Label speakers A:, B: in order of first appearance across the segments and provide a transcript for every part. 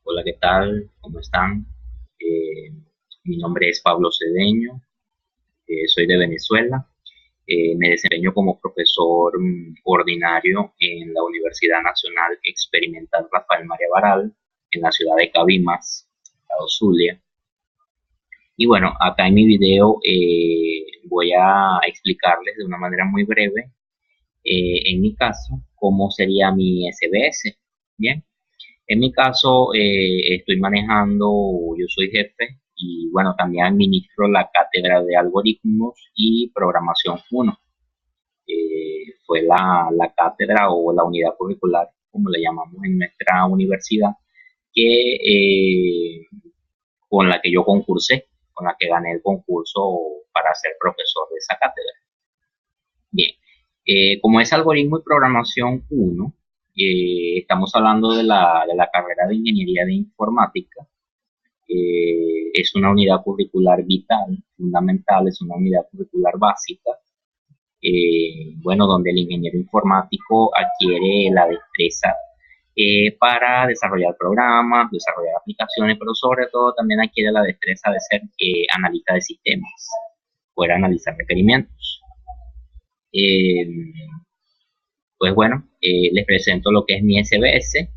A: Hola, ¿qué tal? ¿Cómo están? Eh, Mi nombre es Pablo Cedeño, soy de Venezuela. Me desempeño como profesor ordinario en la Universidad Nacional Experimental Rafael María Baral, en la ciudad de Cabimas, estado Zulia. Y bueno, acá en mi video voy a explicarles de una manera muy breve, en mi caso, cómo sería mi SBS. Bien. En mi caso, estoy manejando, yo soy jefe y bueno, también administro la cátedra de algoritmos y programación 1. Fue la cátedra o la unidad curricular, como le llamamos en nuestra universidad, que con la que yo concursé, con la que gané el concurso para ser profesor de esa cátedra. Bien, como es algoritmo y programación 1, estamos hablando de la carrera de ingeniería de informática. Es una unidad curricular vital, fundamental, es una unidad curricular básica, bueno, donde el ingeniero informático adquiere la destreza para desarrollar programas, desarrollar aplicaciones, pero sobre todo también adquiere la destreza de ser analista de sistemas, poder analizar requerimientos. Eh, pues bueno, les presento lo que es mi SBS.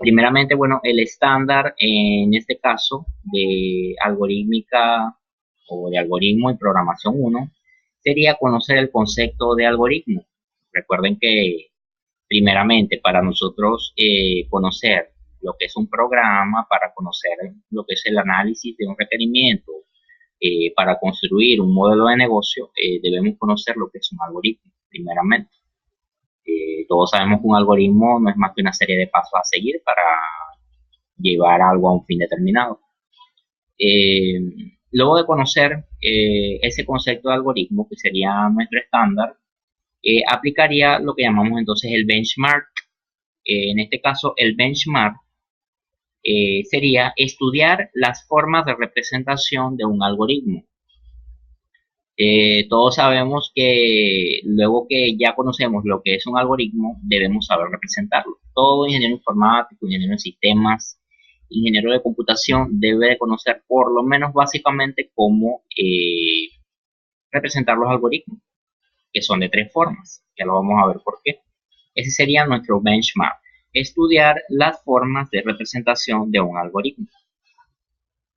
A: Primeramente, bueno, el estándar en este caso de algorítmica o de algoritmo y programación 1 sería conocer el concepto de algoritmo. Recuerden que primeramente para nosotros conocer lo que es un programa, para conocer lo que es el análisis de un requerimiento, para construir un modelo de negocio, debemos conocer lo que es un algoritmo, primeramente. Todos sabemos que un algoritmo no es más que una serie de pasos a seguir para llevar algo a un fin determinado. Eh, Luego de conocer ese concepto de algoritmo, que sería nuestro estándar, aplicaría lo que llamamos entonces el benchmark. En este caso, el benchmark sería estudiar las formas de representación de un algoritmo. Todos sabemos que luego que ya conocemos lo que es un algoritmo, debemos saber representarlo. Todo ingeniero informático, ingeniero de sistemas, ingeniero de computación debe de conocer por lo menos básicamente cómo representar los algoritmos, que son de tres formas. Ya lo vamos a ver por qué. Ese sería nuestro benchmark, estudiar las formas de representación de un algoritmo.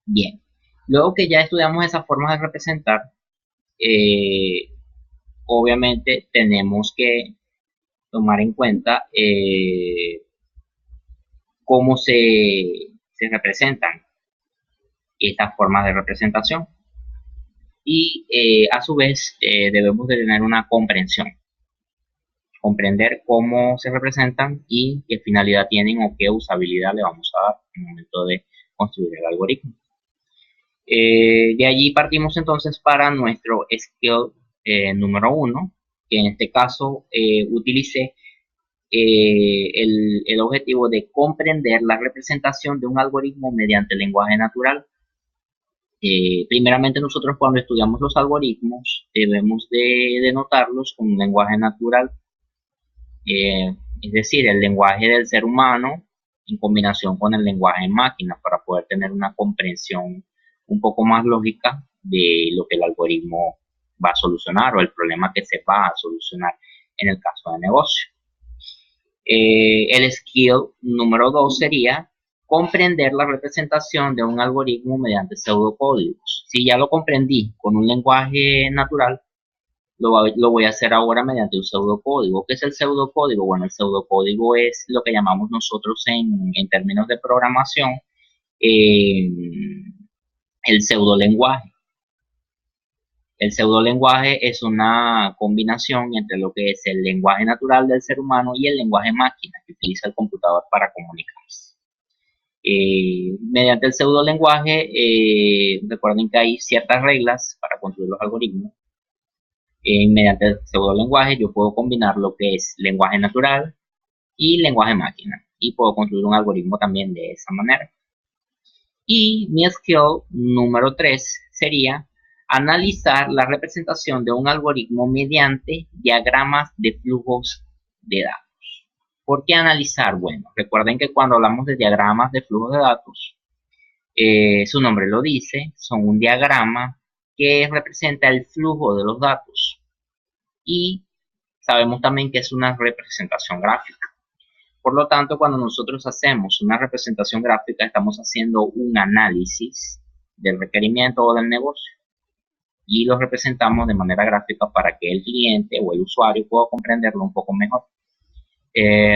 A: Bien, luego que ya estudiamos esas formas de representar, eh, obviamente tenemos que tomar en cuenta cómo se representan estas formas de representación y a su vez debemos de tener una comprensión, comprender cómo se representan y qué finalidad tienen o qué usabilidad le vamos a dar en el momento de construir el algoritmo. De allí partimos entonces para nuestro skill número 1, que en este caso utilicé el objetivo de comprender la representación de un algoritmo mediante el lenguaje natural. Primeramente nosotros cuando estudiamos los algoritmos debemos de denotarlos con un lenguaje natural, es decir, el lenguaje del ser humano en combinación con el lenguaje de máquina para poder tener una comprensión un poco más lógica de lo que el algoritmo va a solucionar o el problema que se va a solucionar en el caso de negocio. El skill número 2 sería comprender la representación de un algoritmo mediante pseudocódigos. Si ya lo comprendí con un lenguaje natural, lo voy a hacer ahora mediante un pseudocódigo. ¿Qué es el pseudocódigo? Bueno, el pseudocódigo es lo que llamamos nosotros en términos de programación eh, el pseudolenguaje. El pseudolenguaje es una combinación entre lo que es el lenguaje natural del ser humano y el lenguaje máquina que utiliza el computador para comunicarse. Mediante el pseudolenguaje, recuerden que hay ciertas reglas para construir los algoritmos. Mediante el pseudolenguaje yo puedo combinar lo que es lenguaje natural y lenguaje máquina y puedo construir un algoritmo también de esa manera. Y mi skill número 3 sería analizar la representación de un algoritmo mediante diagramas de flujos de datos. ¿Por qué analizar? Bueno, recuerden que cuando hablamos de diagramas de flujo de datos, su nombre lo dice, son un diagrama que representa el flujo de los datos y sabemos también que es una representación gráfica. Por lo tanto, cuando nosotros hacemos una representación gráfica, estamos haciendo un análisis del requerimiento o del negocio y lo representamos de manera gráfica para que el cliente o el usuario pueda comprenderlo un poco mejor.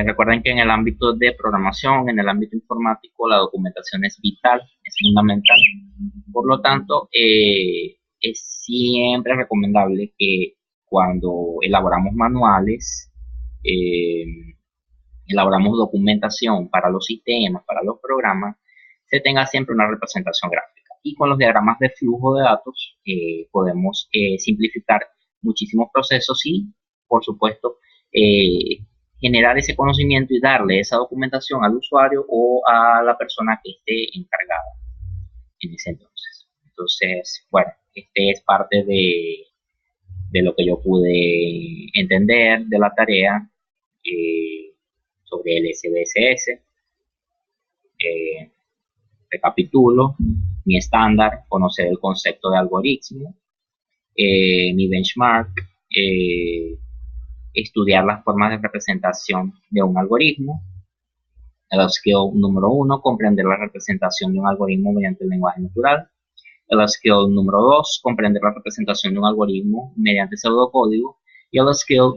A: Recuerden que en el ámbito de programación, en el ámbito informático, la documentación es vital, es fundamental. Por lo tanto, es siempre recomendable que cuando elaboramos manuales, eh, elaboramos documentación para los sistemas, para los programas, se tenga siempre una representación gráfica. Y con los diagramas de flujo de datos podemos simplificar muchísimos procesos y, por supuesto, generar ese conocimiento y darle esa documentación al usuario o a la persona que esté encargada en ese entonces. Entonces, bueno, este es parte de lo que yo pude entender de la tarea sobre el SBSS. Recapitulo: mi estándar, conocer el concepto de algoritmo, mi benchmark, estudiar las formas de representación de un algoritmo. El skill número 1, comprender la representación de un algoritmo mediante el lenguaje natural. El skill número 2, comprender la representación de un algoritmo mediante pseudocódigo. Y el skill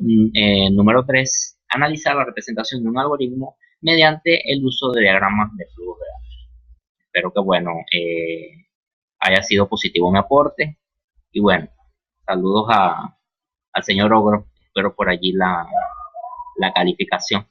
A: número 3, analizar la representación de un algoritmo mediante el uso de diagramas de flujo de datos. Espero que, bueno, haya sido positivo mi aporte. Y bueno, saludos al señor Ogro. Espero por allí la calificación.